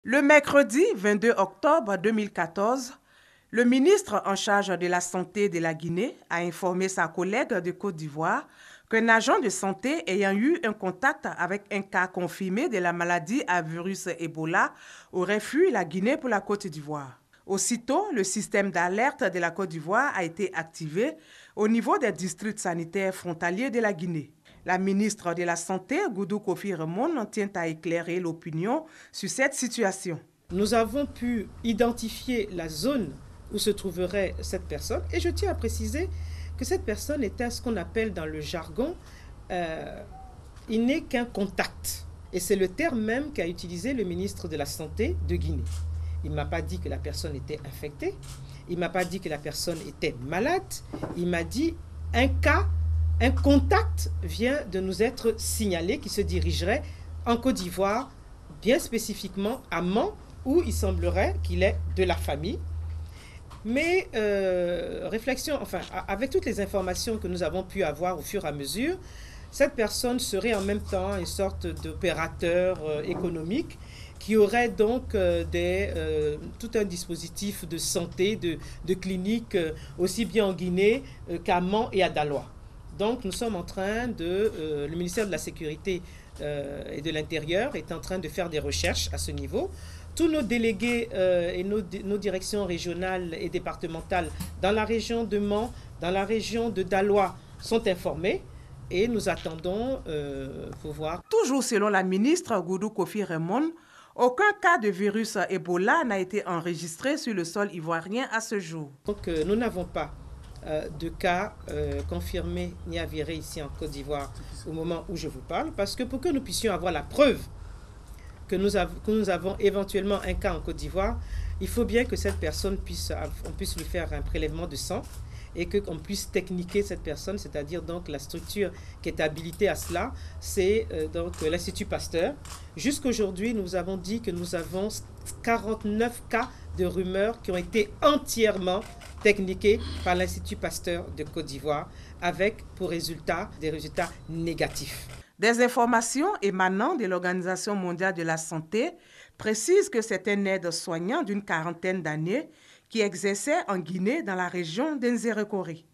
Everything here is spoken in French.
Le mercredi 22 octobre 2014, le ministre en charge de la Santé de la Guinée a informé sa collègue de Côte d'Ivoire qu'un agent de santé ayant eu un contact avec un cas confirmé de la maladie à virus Ebola aurait fui la Guinée pour la Côte d'Ivoire. Aussitôt, le système d'alerte de la Côte d'Ivoire a été activé au niveau des districts sanitaires frontaliers de la Guinée. La ministre de la Santé, Goudou Kofi Remon, tient à éclairer l'opinion sur cette situation. Nous avons pu identifier la zone où se trouverait cette personne et je tiens à préciser que cette personne était ce qu'on appelle dans le jargon, il n'est qu'un contact. Et c'est le terme même qu'a utilisé le ministre de la Santé de Guinée. Il ne m'a pas dit que la personne était infectée, il ne m'a pas dit que la personne était malade, il m'a dit un cas, un contact vient de nous être signalé qui se dirigerait en Côte d'Ivoire, bien spécifiquement à Mans, où il semblerait qu'il est de la famille. Mais réflexion, enfin, avec toutes les informations que nous avons pu avoir au fur et à mesure, cette personne serait en même temps une sorte d'opérateur économique qui aurait donc tout un dispositif de santé, de clinique, aussi bien en Guinée qu'à Mans et à Daloa. Donc nous sommes en train le ministère de la Sécurité et de l'Intérieur est en train de faire des recherches à ce niveau. Tous nos délégués et nos directions régionales et départementales dans la région de Mans, dans la région de Daloa sont informés et nous attendons pour voir. Toujours selon la ministre Goudou Kofi Remon, aucun cas de virus Ebola n'a été enregistré sur le sol ivoirien à ce jour. Donc nous n'avons pas de cas confirmés ni avérés ici en Côte d'Ivoire au moment où je vous parle, parce que pour que nous puissions avoir la preuve que nous avons éventuellement un cas en Côte d'Ivoire, il faut bien que cette personne on puisse lui faire un prélèvement de sang et qu'on puisse techniquer cette personne, c'est-à-dire donc la structure qui est habilitée à cela, c'est donc l'Institut Pasteur. Jusqu'aujourd'hui, nous avons dit que nous avons 49 cas de rumeurs qui ont été entièrement techniqués par l'Institut Pasteur de Côte d'Ivoire, avec pour résultat des résultats négatifs. Des informations émanant de l'Organisation mondiale de la santé précisent que c'est un aide-soignant d'une quarantaine d'années qui exerçait en Guinée dans la région d'Nzérékoré.